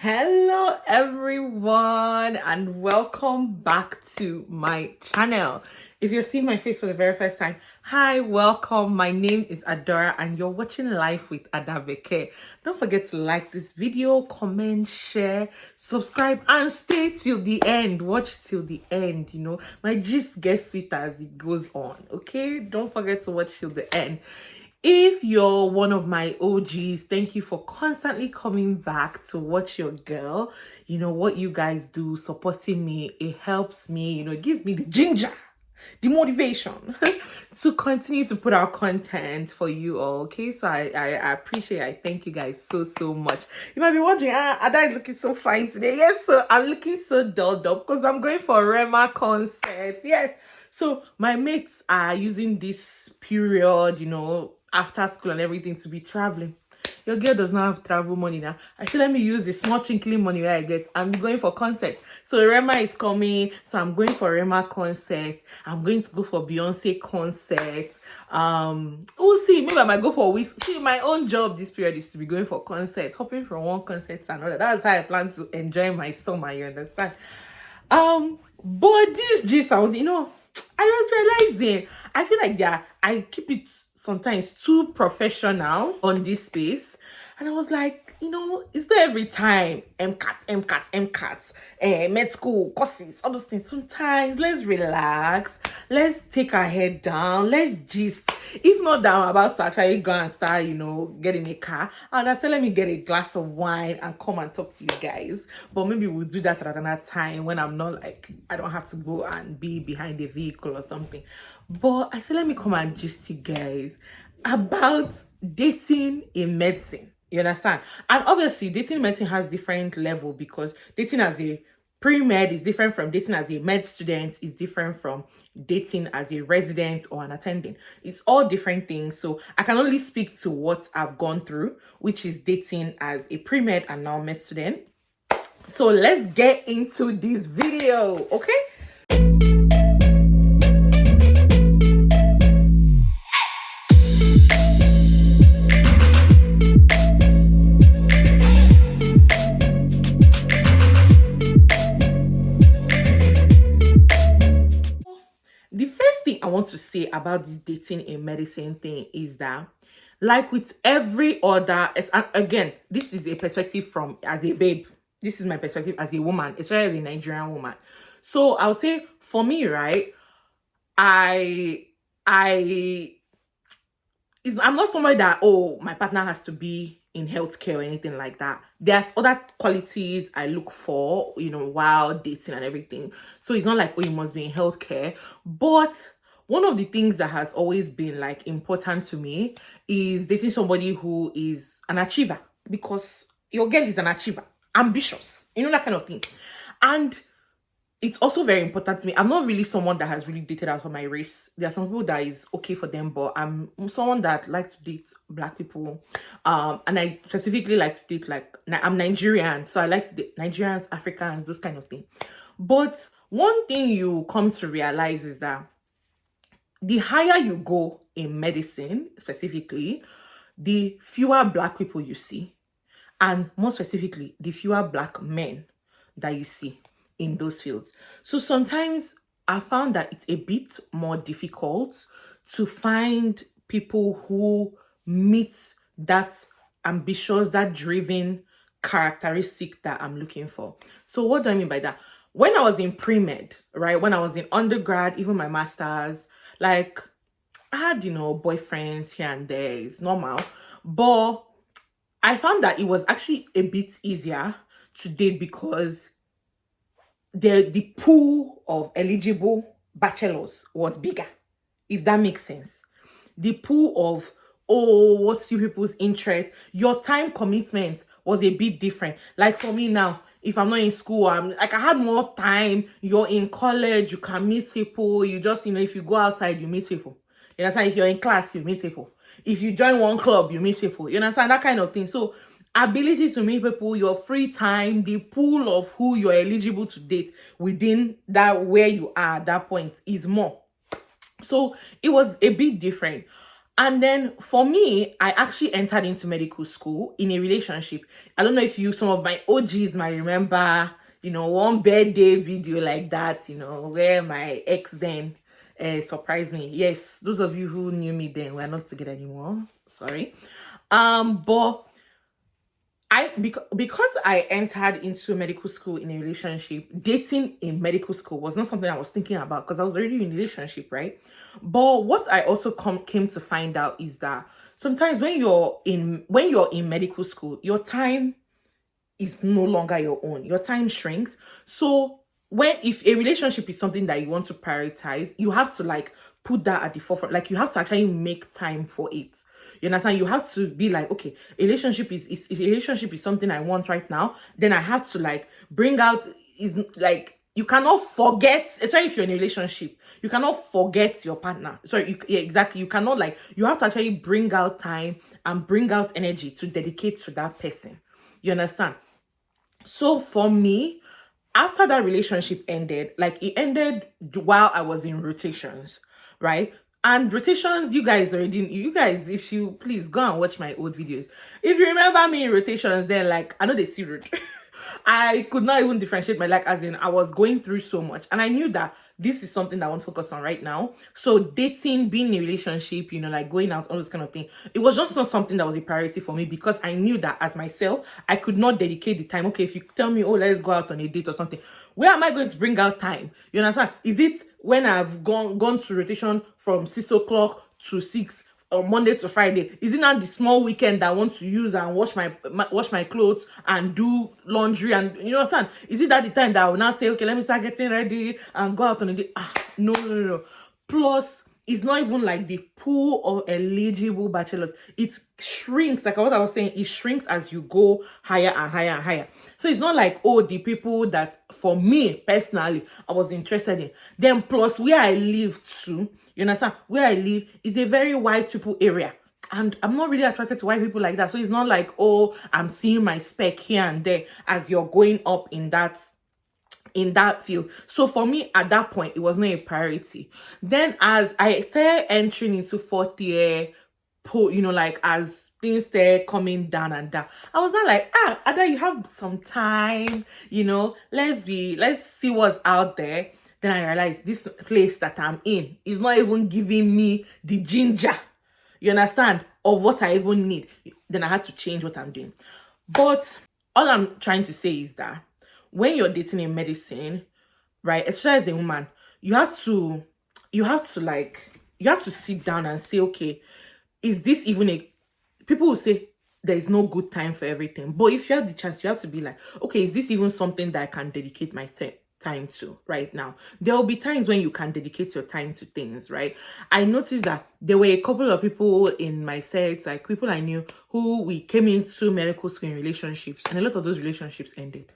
Hello everyone and welcome back to my channel. If you're seeing my face for the very first time, hi, welcome. My name is Adora and you're watching Life with Adabeke. Don't forget to like this video, comment, share, subscribe and stay till the end. Watch till the end, my gist gets sweeter as it goes on. Okay, don't forget to watch till the end. If you're one of my OGs, thank you for constantly coming back to watch your girl. You know what you guys do, supporting me. It helps me, it gives me the ginger, the motivation to continue to put out content for you all. Okay, so I appreciate, I thank you guys so much. You might be wondering, Ada is looking so fine today. Yes, so I'm looking so dolled up because I'm going for a Rema concert. Yes, so my mates are using this period, after school and everything to be traveling. Your girl does not have travel money now. I said, let me use the small chinkly money where I get. I'm going for concert. So Rema is coming. So I'm going for Rema concert. I'm going to go for Beyonce concert. We'll see. Maybe I might go for Wiz. See, my own job this period is to be going for concerts, hopping from one concert to another. That's how I plan to enjoy my summer, you understand? But this G sound, I was realizing, I feel like I keep it sometimes too professional on this space. And I was like, it's not every time MCAT, med school, courses, all those things. Sometimes let's relax, let's take our head down, let's gist. If not that I'm about to actually go and start, getting a car, and I said, let me get a glass of wine and come and talk to you guys. But maybe we'll do that at another time when I'm not I don't have to go and be behind a vehicle or something. But I said, let me come and gist you guys about dating in medicine. You understand? And obviously, dating in medicine has different level because dating as a pre-med is different from dating as a med student, is different from dating as a resident or an attending. It's all different things. So I can only speak to what I've gone through, which is dating as a pre-med and now med student. So let's get into this video, okay? The first thing I want to say about this dating in medicine thing is that, like with every other, and again, this is a perspective from as a babe. This is my perspective as a woman, especially as a Nigerian woman. So I would say for me, right, I'm not somebody that, oh, my partner has to be in healthcare or anything like that. There's other qualities I look for, while dating and everything. So it's not like, oh, you must be in healthcare. But one of the things that has always been important to me is dating somebody who is an achiever, because your girl is an achiever, ambitious, that kind of thing. And it's also very important to me. I'm not really someone that has really dated out of my race. There are some people that is okay for them, but I'm someone that likes to date Black people. And I specifically like to date, I'm Nigerian, so I like to date Nigerians, Africans, those kind of things. But one thing you come to realize is that the higher you go in medicine, specifically, the fewer Black people you see. And more specifically, the fewer Black men that you see in those fields. So sometimes I found that it's a bit more difficult to find people who meet that ambitious, that driven characteristic that I'm looking for. So what do I mean by that? When I was in pre-med, right, when I was in undergrad, even my master's, I had, boyfriends here and there, it's normal. But I found that it was actually a bit easier to date because the pool of eligible bachelors was bigger, if that makes sense. The pool of, what's you people's interest, your time commitment was a bit different. Like for me now, if I'm not in school, I had more time. You're in college, you can meet people. You just, if you go outside, you meet people. You understand? If you're in class, you meet people. If you join one club, you meet people. You understand? That kind of thing. So ability to meet people, your free time, the pool of who you're eligible to date within that where you are at that point is more. So it was a bit different. And then for me, I actually entered into medical school in a relationship. I don't know if some of my OGs might remember, one birthday video like that, where my ex then surprised me. Yes, those of you who knew me then, we're not together anymore. Sorry. But because I entered into medical school in a relationship, dating in medical school was not something I was thinking about because I was already in a relationship, right? But what I also came to find out is that sometimes when you're in medical school, your time is no longer your own. Your time shrinks. So if a relationship is something that you want to prioritize, you have to like put that at the forefront. Like you have to actually make time for it. You understand? You have to be like, okay, a relationship is if a relationship is something I want right now, then I have to like bring out is like you cannot forget, especially if you're in a relationship, you cannot forget your partner. Sorry, yeah, exactly. You cannot you have to actually bring out time and bring out energy to dedicate to that person. You understand? So for me, after that relationship ended, like it ended while I was in rotations, right? And rotations, you guys, if you please go and watch my old videos. If you remember me in rotations, then like I know they see rude. I could not even differentiate my life, as in I was going through so much. And I knew that this is something that I want to focus on right now. So dating, being in a relationship, like going out, all this kind of thing, it was just not something that was a priority for me because I knew that as myself, I could not dedicate the time. Okay, if you tell me, oh, let's go out on a date or something, where am I going to bring out time? You understand? Is it when I've gone to rotation from 6 o'clock to 6 on Monday to Friday? Is it not the small weekend that I want to use and wash my clothes and do laundry and understand? Is it that the time that I will now say, okay, let me start getting ready and go out on a day? No. Plus, it's not even like the pool of eligible bachelors. It shrinks, like what I was saying, it shrinks as you go higher and higher and higher. So it's not like, oh, the people that for me personally I was interested in. Then plus where I live too, you understand? Where I live is a very white people area. And I'm not really attracted to white people like that. So it's not like, oh, I'm seeing my speck here and there as you're going up in that field. So for me at that point, it was not a priority. Then as I started entering into fourth year, like as things started coming down and down, I was not like, Ada, you have some time, let's see what's out there. Then I realized this place that I'm in is not even giving me the ginger, you understand, of what I even need. Then I had to change what I'm doing. But all I'm trying to say is that when you're dating in medicine, right, especially as a woman, you have to sit down and say, okay, is this even people will say there is no good time for everything. But if you have the chance, you have to be like, okay, is this even something that I can dedicate my time to right now? There will be times when you can dedicate your time to things, right? I noticed that there were a couple of people in my set, like people I knew, who we came into medical school in relationships, and a lot of those relationships ended.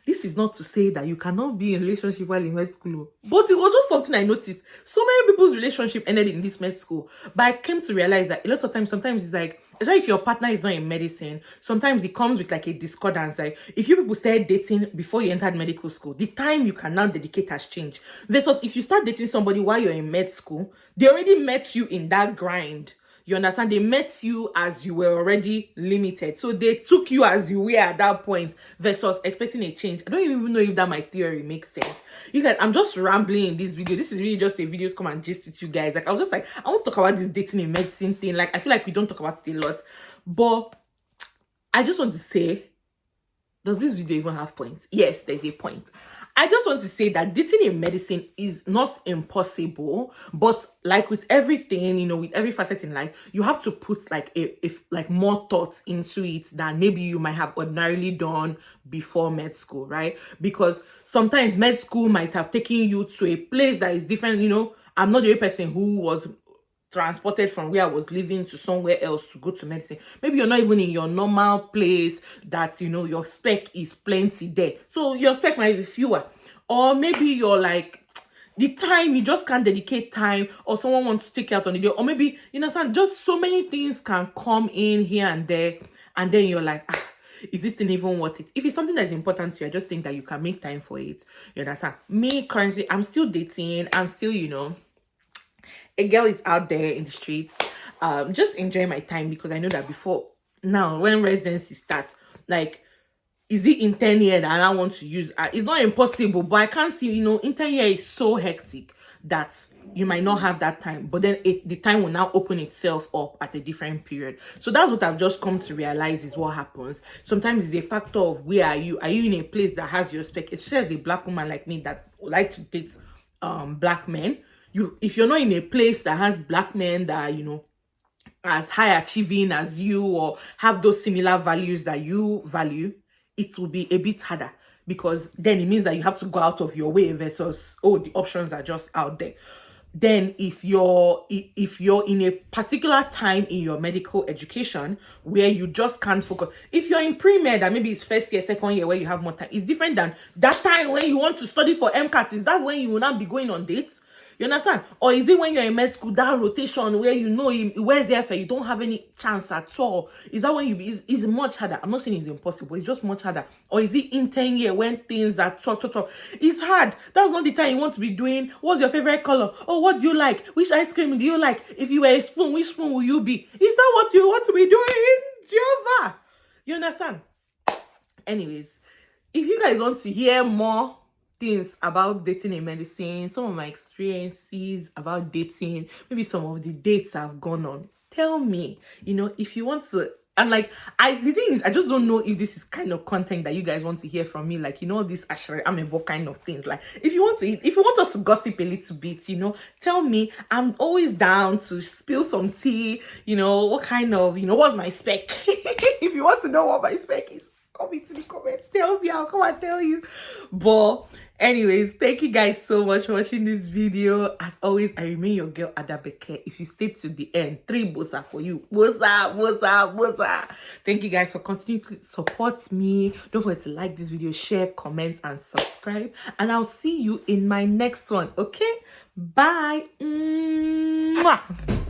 This is not to say that you cannot be in a relationship while in med school, but it was just something I noticed. So many people's relationship ended in this med school, but I came to realize that a lot of times, sometimes it's like, especially if your partner is not in medicine, sometimes it comes with like a discordance. Like if you people started dating before you entered medical school, the time you can now dedicate has changed. Versus if you start dating somebody while you're in med school, they already met you in that grind. You understand? They met you as you were already limited. So they took you as you were at that point versus expecting a change. I don't even know if that my theory makes sense. You guys, I'm just rambling in this video. This is really just a video to come and gist with you guys. Like, I was just like, I want to talk about this dating in medicine thing. Like, I feel like we don't talk about it a lot. But I just want to say, does this video even have points? Yes, there's a point. I just want to say that dating in medicine is not impossible, but like with everything, with every facet in life, you have to put like like more thoughts into it than maybe you might have ordinarily done before med school, right? Because sometimes med school might have taken you to a place that is different. I'm not the only person who was transported from where I was living to somewhere else to go to medicine. Maybe you're not even in your normal place that, your spec is plenty there. So your spec might be fewer. Or maybe you're like, the time, you just can't dedicate time, or someone wants to take you out on the day. Or maybe, just so many things can come in here and there. And then you're like, is this thing even worth it? If it's something that is important to you, I just think that you can make time for it. You understand? Me, currently, I'm still dating. I'm still, a girl is out there in the streets. just enjoy my time, because I know that before now, when residency starts, like, is it in 10 years that I want to use? It's not impossible, but I can't see, in 10 years it's so hectic that you might not have that time. But then the time will now open itself up at a different period. So that's what I've just come to realize is what happens. Sometimes it's a factor of where are you? Are you in a place that has your respect? Especially as a black woman like me that would like to date black men. If you're not in a place that has black men that are, as high achieving as you, or have those similar values that you value, it will be a bit harder, because then it means that you have to go out of your way versus, oh, the options are just out there. Then if you're in a particular time in your medical education where you just can't focus, if you're in pre-med and maybe it's first year, second year where you have more time, it's different than that time when you want to study for MCAT. Is that when you will not be going on dates? You understand? Or is it when you're in med school, that rotation where where's the effort, you don't have any chance at all? Is that when it's much harder? I'm not saying it's impossible, it's just much harder. Or is it in 10 years when things are tough? It's hard. That's not the time you want to be doing, what's your favorite color? Oh, what do you like? Which ice cream do you like? If you were a spoon, which spoon will you be? Is that what you want to be doing? Jehovah! You understand? Anyways, if you guys want to hear more things about dating in medicine, some of my experiences about dating, maybe some of the dates I've gone on, tell me, if you want to. And like, the thing is, I just don't know if this is kind of content that you guys want to hear from me, like, this Ashray Amebo kind of things. Like, if you want us to gossip a little bit, tell me. I'm always down to spill some tea, what kind of, what's my spec. If you want to know what my spec is, come into the comments, tell me, I'll come and tell you. But anyways, thank you guys so much for watching this video. As always, I remain your girl Adabeke. If you stay to the end, 3 bosa for you. Bosa. Thank you guys for continuing to support me. Don't forget to like this video, share, comment, and subscribe. And I'll see you in my next one. Okay, bye. Mwah.